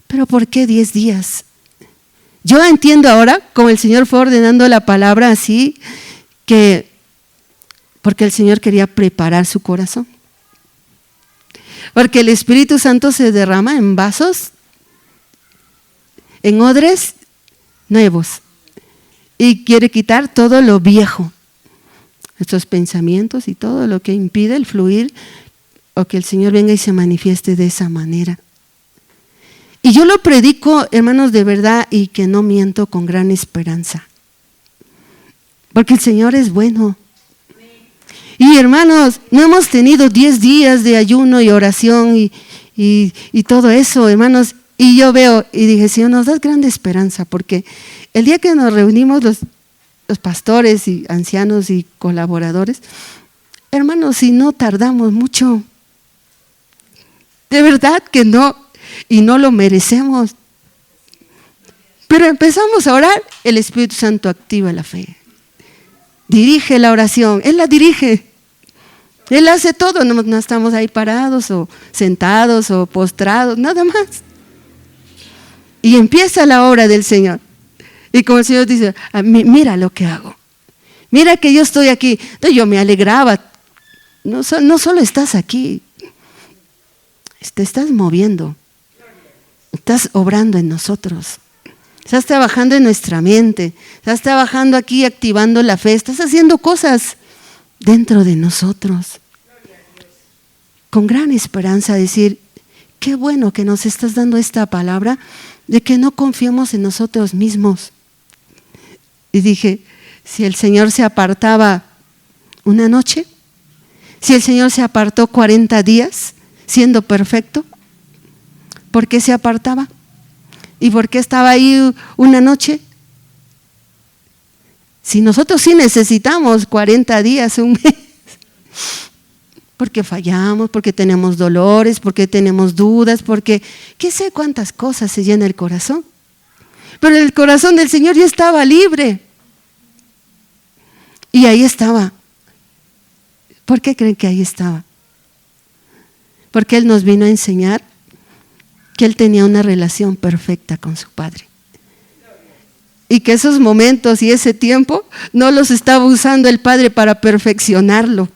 ¿Pero por qué 10 días? Yo entiendo ahora, como el Señor fue ordenando la palabra así, que porque el Señor quería preparar su corazón. Porque el Espíritu Santo se derrama en vasos, en odres nuevos, y quiere quitar todo lo viejo, estos pensamientos y todo lo que impide el fluir o que el Señor venga y se manifieste de esa manera. Y yo lo predico, hermanos, de verdad y que no miento, con gran esperanza. Porque el Señor es bueno. Y hermanos, no hemos tenido 10 días de ayuno y oración y todo eso, hermanos. Y yo veo y dije, Señor, nos das grande esperanza, porque el día que nos reunimos los pastores y ancianos y colaboradores, hermanos, si no tardamos mucho, de verdad que no, y no lo merecemos. Pero empezamos a orar, el Espíritu Santo activa la fe. Dirige la oración, Él la dirige. Él hace todo, no estamos ahí parados o sentados o postrados, nada más. Y empieza la obra del Señor. Y como el Señor dice, mira lo que hago. Mira que yo estoy aquí. Entonces yo me alegraba. No solo estás aquí, te estás moviendo. Estás obrando en nosotros. Estás trabajando en nuestra mente. Estás trabajando aquí, activando la fe. Estás haciendo cosas dentro de nosotros. Con gran esperanza decir, qué bueno que nos estás dando esta palabra de que no confiemos en nosotros mismos. Y dije, si el Señor se apartaba una noche, si el Señor se apartó 40 días siendo perfecto, ¿por qué se apartaba? ¿Y por qué estaba ahí una noche? Si nosotros sí necesitamos 40 días, un mes, porque fallamos, porque tenemos dolores, porque tenemos dudas, porque qué sé cuántas cosas se llena el corazón. Pero el corazón del Señor ya estaba libre. Y ahí estaba. ¿Por qué creen que ahí estaba? Porque Él nos vino a enseñar que Él tenía una relación perfecta con su Padre. Y que esos momentos y ese tiempo no los estaba usando el Padre para perfeccionarlo.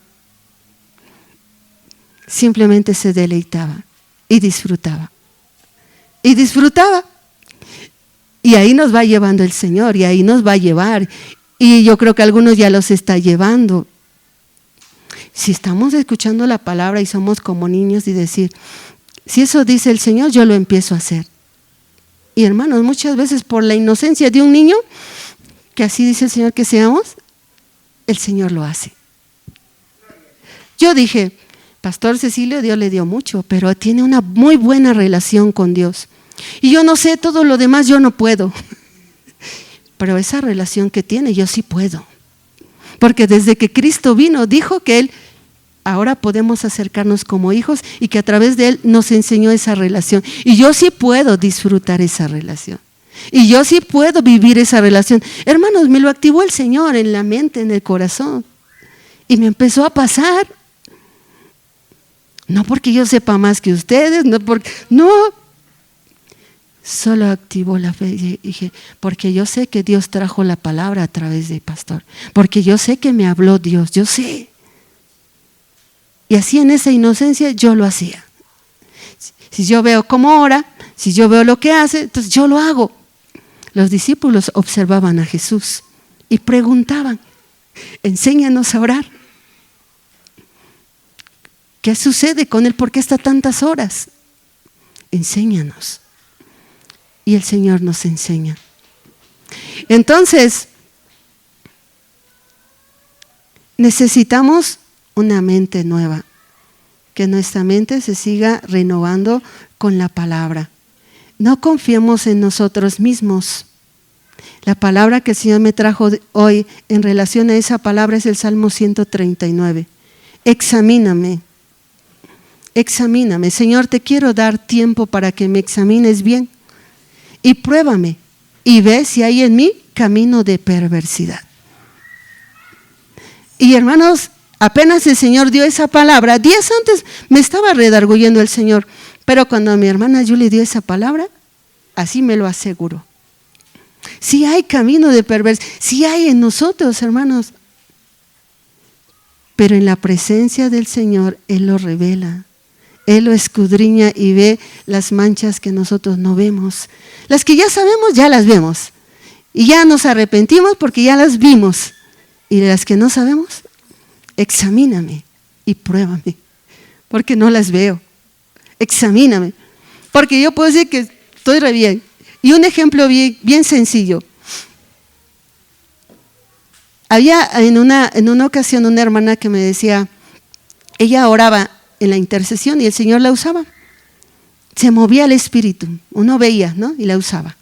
Simplemente se deleitaba y disfrutaba. Y disfrutaba. Y ahí nos va llevando el Señor, y ahí nos va a llevar. Y yo creo que algunos ya los está llevando. Si estamos escuchando la palabra y somos como niños y decir, si eso dice el Señor, yo lo empiezo a hacer. Y hermanos, muchas veces por la inocencia de un niño, que así dice el Señor que seamos, el Señor lo hace. Yo dije, Pastor Cecilio, Dios le dio mucho, pero tiene una muy buena relación con Dios. Y yo no sé, todo lo demás yo no puedo. Pero esa relación que tiene, yo sí puedo. Porque desde que Cristo vino, dijo que Él, ahora podemos acercarnos como hijos y que a través de Él nos enseñó esa relación. Y yo sí puedo disfrutar esa relación. Y yo sí puedo vivir esa relación. Hermanos, me lo activó el Señor en la mente, en el corazón. Y me empezó a pasar. No porque yo sepa más que ustedes, no. Solo activó la fe y dije, porque yo sé que Dios trajo la palabra a través del pastor. Porque yo sé que me habló Dios, yo sé. Y así en esa inocencia yo lo hacía. Si yo veo cómo ora, Si yo veo lo que hace, entonces yo lo hago. Los discípulos observaban a Jesús y preguntaban, enséñanos a orar. ¿Qué sucede con él? ¿Por qué está tantas horas? Enséñanos. Y el Señor nos enseña. Entonces, necesitamos una mente nueva, que nuestra mente se siga renovando con la palabra. No confiemos en nosotros mismos. La palabra que el Señor me trajo hoy en relación a esa palabra es el Salmo 139. Examíname, examíname. Señor, te quiero dar tiempo para que me examines bien y pruébame y ve si hay en mí camino de perversidad. Y hermanos, apenas el Señor dio esa palabra, días antes me estaba redarguyendo el Señor, pero cuando mi hermana Julie dio esa palabra, así me lo aseguró. Si hay camino de perversidad, si hay en nosotros, hermanos, pero en la presencia del Señor, Él lo revela. Él lo escudriña y ve las manchas que nosotros no vemos. Las que ya sabemos, ya las vemos. Y ya nos arrepentimos porque ya las vimos. Y de las que no sabemos, examíname y pruébame, porque no las veo. Examíname, porque yo puedo decir que estoy re bien. Y un ejemplo bien sencillo. Había en una ocasión una hermana que me decía, ella oraba en la intercesión y el Señor la usaba. Se movía el espíritu, uno veía, ¿no? Y la usaba.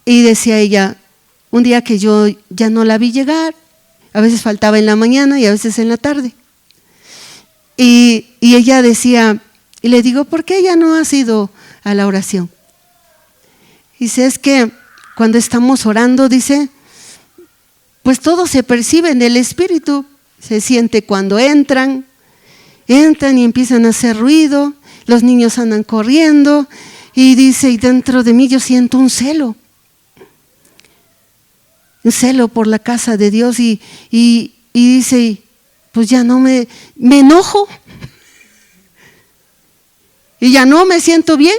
Y decía ella, un día que yo ya no la vi llegar, a veces faltaba en la mañana y a veces en la tarde. Y ella decía, y le digo, ¿por qué ella no ha ido a la oración? Dice, es que cuando estamos orando, dice, pues todo se percibe en el espíritu, se siente cuando entran y empiezan a hacer ruido, los niños andan corriendo y dice, y dentro de mí yo siento un celo por la casa de Dios y dice, pues ya no me enojo y ya no me siento bien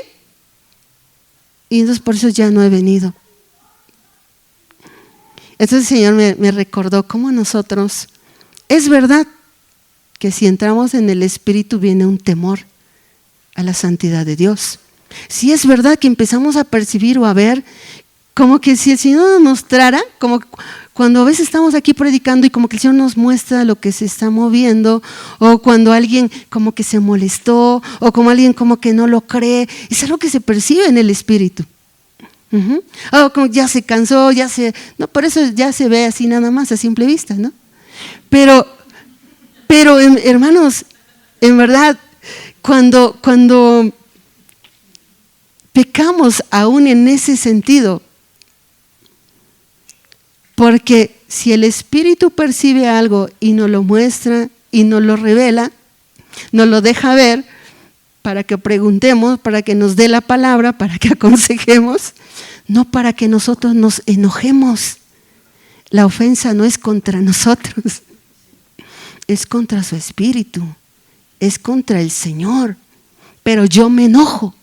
y entonces por eso ya no he venido. Entonces el Señor me recordó cómo nosotros, es verdad que si entramos en el Espíritu viene un temor a la santidad de Dios. Sí es verdad que empezamos a percibir o a ver como que si el Señor nos mostrara, como cuando a veces estamos aquí predicando y como que el Señor nos muestra lo que se está moviendo, o cuando alguien como que se molestó, o como alguien como que no lo cree, es algo que se percibe en el Espíritu. O como ya se cansó, no, por eso ya se ve así nada más a simple vista, ¿no? Pero hermanos, en verdad, cuando pecamos aún en ese sentido, porque si el Espíritu percibe algo y nos lo muestra y nos lo revela, nos lo deja ver para que preguntemos, para que nos dé la palabra, para que aconsejemos, no para que nosotros nos enojemos. La ofensa no es contra nosotros, es contra su Espíritu, es contra el Señor. Pero yo me enojo.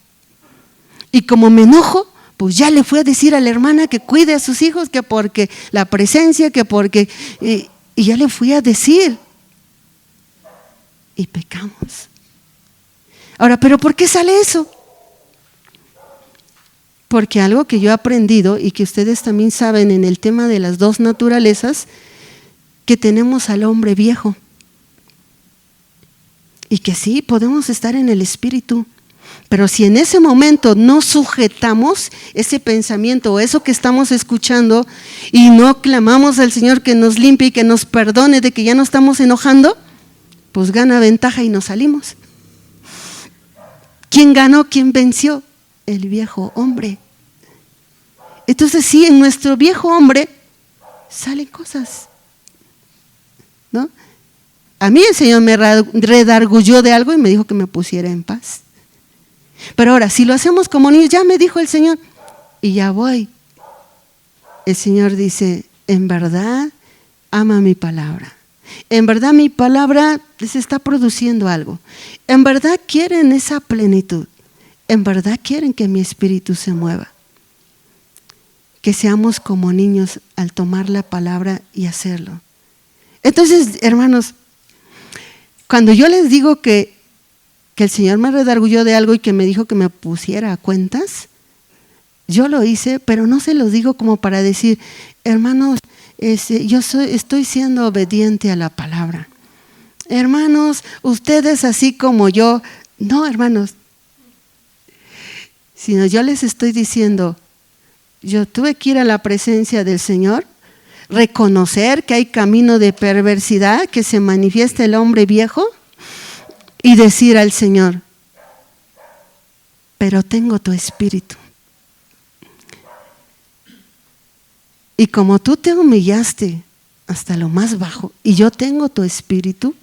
Y como me enojo, pues ya le fui a decir a la hermana que cuide a sus hijos, que porque la presencia, que porque... y ya le fui a decir. Y pecamos. Ahora, ¿pero por qué sale eso? Porque algo que yo he aprendido y que ustedes también saben en el tema de las dos naturalezas, que tenemos al hombre viejo. Y que sí, podemos estar en el Espíritu. Pero si en ese momento no sujetamos ese pensamiento o eso que estamos escuchando y no clamamos al Señor que nos limpie y que nos perdone de que ya no estamos enojando, pues gana ventaja y nos salimos. ¿Quién ganó? ¿Quién venció? El viejo hombre. Entonces sí, en nuestro viejo hombre salen cosas, ¿no? A mí el Señor me redarguyó de algo y me dijo que me pusiera en paz. Pero ahora, si lo hacemos como niños, ya me dijo el Señor, y ya voy. El Señor dice, en verdad, ama mi palabra. En verdad mi palabra les está produciendo algo. En verdad quieren esa plenitud. en verdad quieren que mi espíritu se mueva. Que seamos como niños al tomar la palabra y hacerlo. Entonces, hermanos, cuando yo les digo que el Señor me redarguyó de algo y que me dijo que me pusiera a cuentas, yo lo hice, pero no se los digo como para decir, hermanos, estoy siendo obediente a la palabra. Hermanos, ustedes así como yo. No, hermanos. Sino yo les estoy diciendo, yo tuve que ir a la presencia del Señor, reconocer que hay camino de perversidad, que se manifiesta el hombre viejo, y decir al Señor, pero tengo tu espíritu. Y como tú te humillaste hasta lo más bajo, y yo tengo tu espíritu,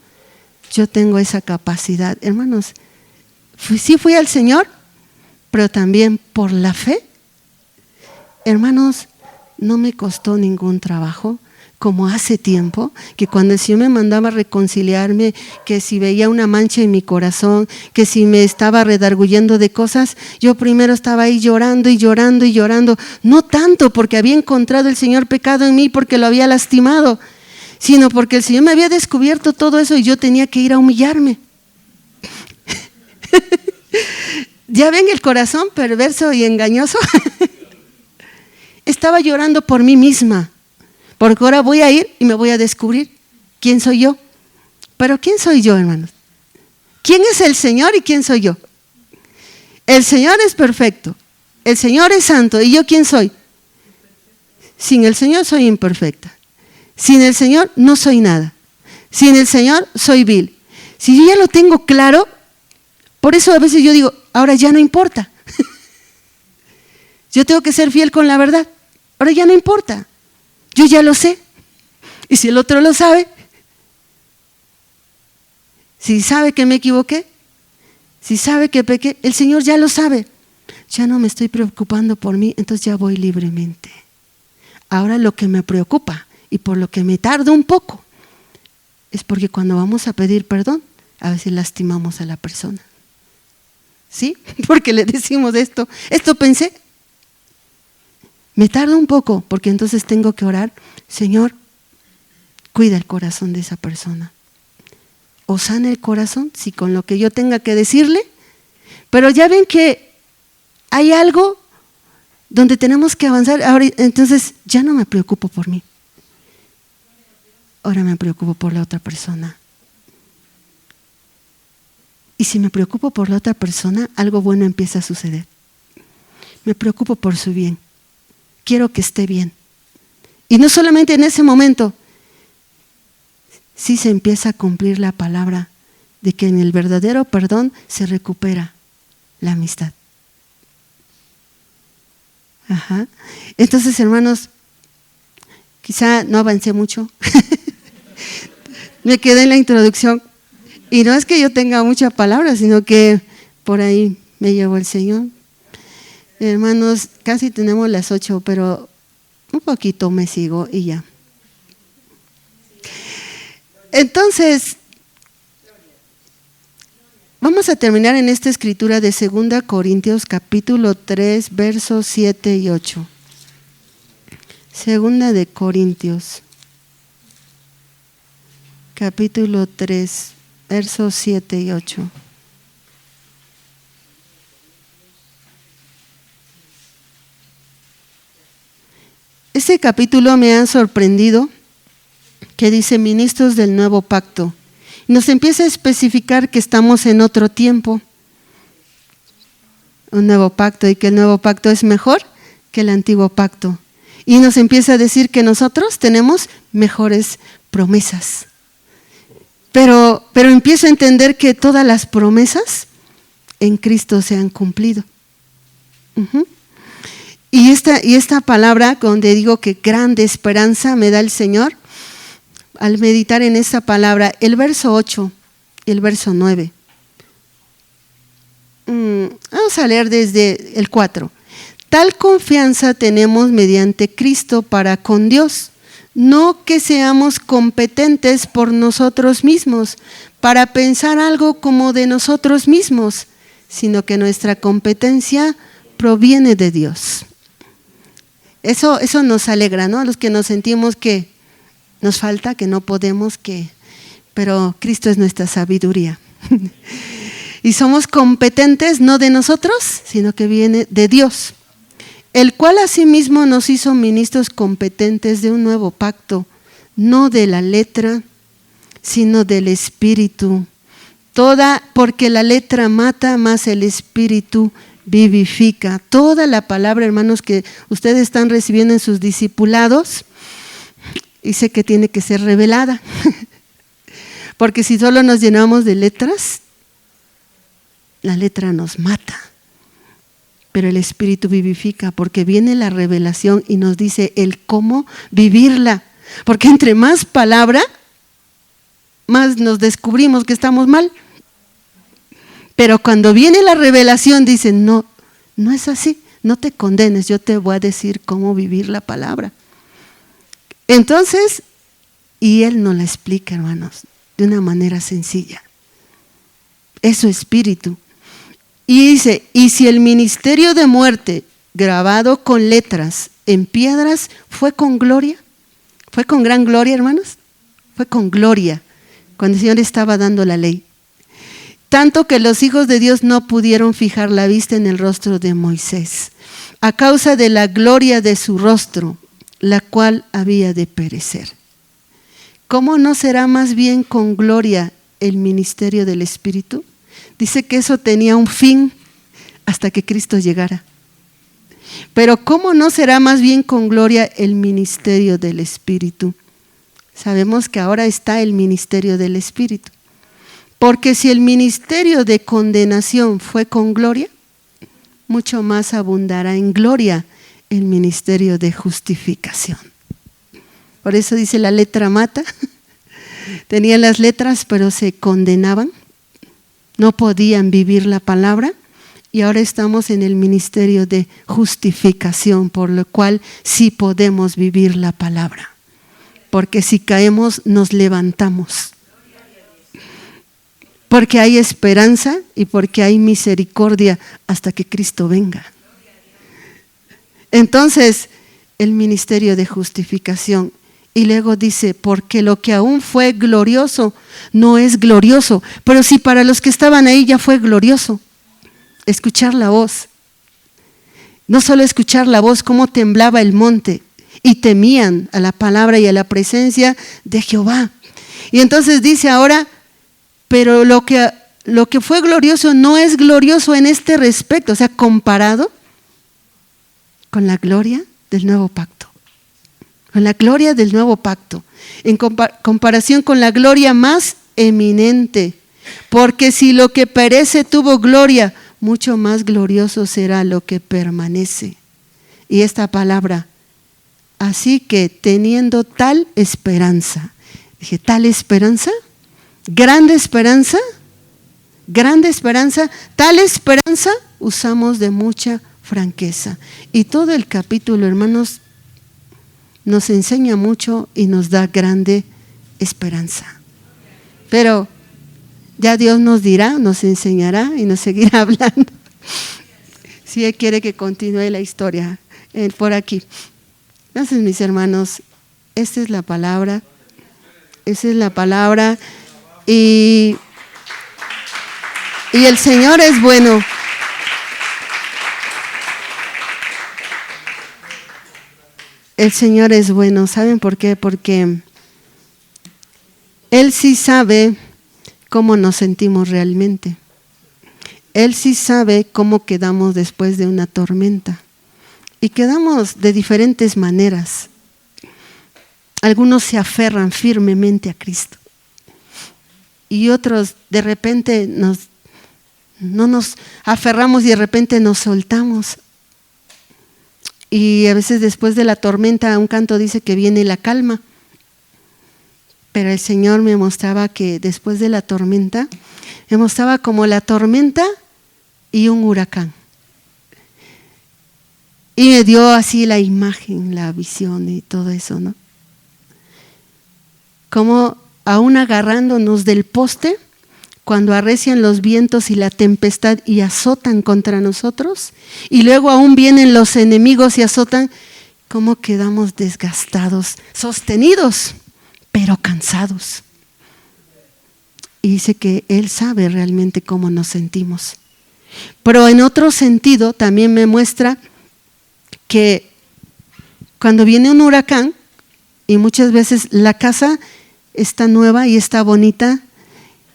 yo tengo esa capacidad. Hermanos, sí fui al Señor, pero también por la fe. Hermanos, no me costó ningún trabajo, como hace tiempo, que cuando el Señor me mandaba a reconciliarme, que si veía una mancha en mi corazón, que si me estaba redarguyendo de cosas, yo primero estaba ahí llorando y llorando y llorando, no tanto porque había encontrado el Señor pecado en mí porque lo había lastimado, sino porque el Señor me había descubierto todo eso y yo tenía que ir a humillarme. ¿Ya ven el corazón perverso y engañoso? Estaba llorando por mí misma, porque ahora voy a ir y me voy a descubrir quién soy yo. Pero ¿quién soy yo, hermanos? ¿Quién es el Señor y quién soy yo? El Señor es perfecto, el Señor es santo, ¿y yo quién soy? Sin el Señor soy imperfecta. Sin el Señor no soy nada. Sin el Señor soy vil. Si yo ya lo tengo claro, por eso a veces yo digo, ahora ya no importa. Yo tengo que ser fiel con la verdad. Ahora ya no importa. Yo ya lo sé. Y si el otro lo sabe, si sabe que me equivoqué, si sabe que pequé, el Señor ya lo sabe. Ya no me estoy preocupando por mí, entonces ya voy libremente. Ahora lo que me preocupa y por lo que me tardo un poco es porque cuando vamos a pedir perdón, a veces lastimamos a la persona. ¿Sí? Porque le decimos esto pensé. Me tardo un poco porque entonces tengo que orar, Señor, cuida el corazón de esa persona. O sana el corazón, si con lo que yo tenga que decirle. Pero ya ven que hay algo donde tenemos que avanzar. Ahora, entonces ya no me preocupo por mí. Ahora me preocupo por la otra persona. Y si me preocupo por la otra persona, algo bueno empieza a suceder. Me preocupo por su bien. Quiero que esté bien. Y no solamente en ese momento, sí se empieza a cumplir la palabra de que en el verdadero perdón se recupera la amistad. Ajá. Entonces, hermanos, quizá no avancé mucho. Me quedé en la introducción. Y no es que yo tenga mucha palabra, sino que por ahí me llevó el Señor. Hermanos, casi tenemos las 8, pero un poquito me sigo y ya. Entonces, vamos a terminar en esta escritura de 2 Corintios capítulo 3, versos 7 y 8. 2 de Corintios, capítulo 3, versos 7 y 8. Este capítulo me ha sorprendido, que dice ministros del nuevo pacto. Nos empieza a especificar que estamos en otro tiempo, un nuevo pacto, y que el nuevo pacto es mejor que el antiguo pacto. Y nos empieza a decir que nosotros tenemos mejores promesas. Pero empiezo a entender que todas las promesas en Cristo se han cumplido. Y esta palabra, donde digo que grande esperanza me da el Señor, al meditar en esta palabra, el verso 8 y el verso 9. Vamos a leer desde el 4. Tal confianza tenemos mediante Cristo para con Dios, no que seamos competentes por nosotros mismos, para pensar algo como de nosotros mismos, sino que nuestra competencia proviene de Dios. Eso nos alegra, ¿no? Los que nos sentimos que nos falta, que no podemos, pero Cristo es nuestra sabiduría. Y somos competentes no de nosotros, sino que viene de Dios, el cual asimismo nos hizo ministros competentes de un nuevo pacto, no de la letra, sino del Espíritu. Porque la letra mata, más el Espíritu vivifica. Toda la palabra, hermanos, que ustedes están recibiendo en sus discipulados, dice que tiene que ser revelada. Porque si solo nos llenamos de letras, la letra nos mata. Pero el Espíritu vivifica, porque viene la revelación y nos dice el cómo vivirla. Porque entre más palabra, más nos descubrimos que estamos mal. Pero cuando viene la revelación, dicen, no es así, no te condenes, yo te voy a decir cómo vivir la palabra. Entonces, y Él nos la explica, hermanos, de una manera sencilla. Es su Espíritu. Y dice, y si el ministerio de muerte, grabado con letras en piedras, fue con gloria, fue con gran gloria, hermanos, fue con gloria, cuando el Señor estaba dando la ley. Tanto que los hijos de Dios no pudieron fijar la vista en el rostro de Moisés, a causa de la gloria de su rostro, la cual había de perecer. ¿Cómo no será más bien con gloria el ministerio del Espíritu? Dice que eso tenía un fin hasta que Cristo llegara. Pero ¿cómo no será más bien con gloria el ministerio del Espíritu? Sabemos que ahora está el ministerio del Espíritu. Porque si el ministerio de condenación fue con gloria, mucho más abundará en gloria el ministerio de justificación. Por eso dice la letra mata. Tenían las letras, pero se condenaban. No podían vivir la palabra. Y ahora estamos en el ministerio de justificación, por lo cual sí podemos vivir la palabra. Porque si caemos, nos levantamos. Porque hay esperanza y porque hay misericordia hasta que Cristo venga. Entonces, el ministerio de justificación. Y luego dice, porque lo que aún fue glorioso, no es glorioso. Pero si para los que estaban ahí ya fue glorioso. Escuchar la voz. No solo escuchar la voz, cómo temblaba el monte. Y temían a la palabra y a la presencia de Jehová. Y entonces dice ahora, pero lo que fue glorioso no es glorioso en este respecto, o sea, comparado con la gloria del nuevo pacto. Con la gloria del nuevo pacto. En comparación con la gloria más eminente. Porque si lo que perece tuvo gloria, mucho más glorioso será lo que permanece. Y esta palabra, así que teniendo tal esperanza, dije, ¿tal esperanza? Grande esperanza, tal esperanza usamos de mucha franqueza. Y todo el capítulo, hermanos, nos enseña mucho y nos da grande esperanza. Pero ya Dios nos dirá, nos enseñará y nos seguirá hablando. Si Él quiere que continúe la historia por aquí. Entonces, mis hermanos, esta es la palabra. Y el Señor es bueno. El Señor es bueno. ¿Saben por qué? Porque Él sí sabe cómo nos sentimos realmente. Él sí sabe cómo quedamos después de una tormenta. Y quedamos de diferentes maneras. Algunos se aferran firmemente a Cristo. Y otros de repente no nos aferramos y de repente nos soltamos. Y a veces después de la tormenta, un canto dice que viene la calma. Pero el Señor me mostraba que después de la tormenta, me mostraba como la tormenta y un huracán. Y me dio así la imagen, la visión y todo eso, ¿no? Como aún agarrándonos del poste, cuando arrecian los vientos y la tempestad y azotan contra nosotros, y luego aún vienen los enemigos y azotan, ¿cómo quedamos desgastados, sostenidos, pero cansados? Y dice que Él sabe realmente cómo nos sentimos. Pero en otro sentido también me muestra que cuando viene un huracán, y muchas veces la casa está nueva y está bonita,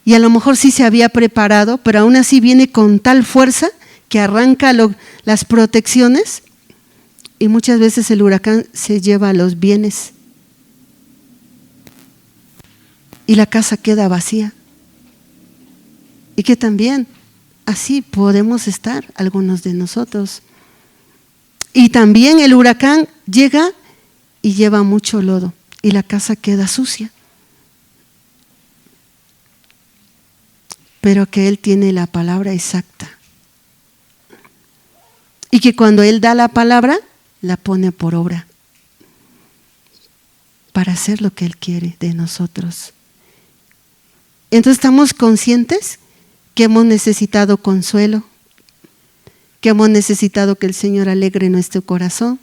y a lo mejor sí se había preparado, pero aún así viene con tal fuerza que arranca las protecciones, y muchas veces el huracán se lleva los bienes y la casa queda vacía. Y que también así podemos estar algunos de nosotros. Y también el huracán llega y lleva mucho lodo y la casa queda sucia. Pero que Él tiene la palabra exacta. Y que cuando Él da la palabra, la pone por obra. Para hacer lo que Él quiere de nosotros. Entonces estamos conscientes que hemos necesitado consuelo, que hemos necesitado que el Señor alegre nuestro corazón,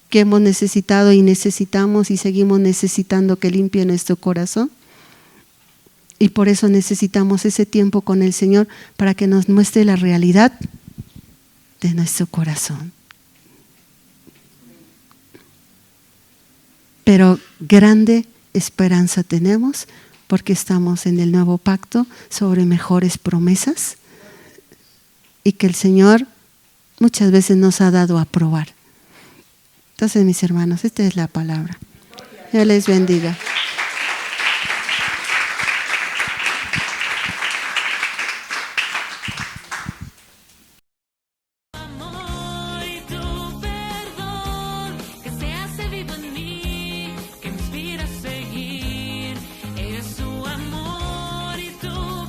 que hemos necesitado y necesitamos y seguimos necesitando que limpie nuestro corazón. Y por eso necesitamos ese tiempo con el Señor para que nos muestre la realidad de nuestro corazón. Pero grande esperanza tenemos porque estamos en el nuevo pacto sobre mejores promesas y que el Señor muchas veces nos ha dado a probar. Entonces, mis hermanos, esta es la palabra. Dios les bendiga.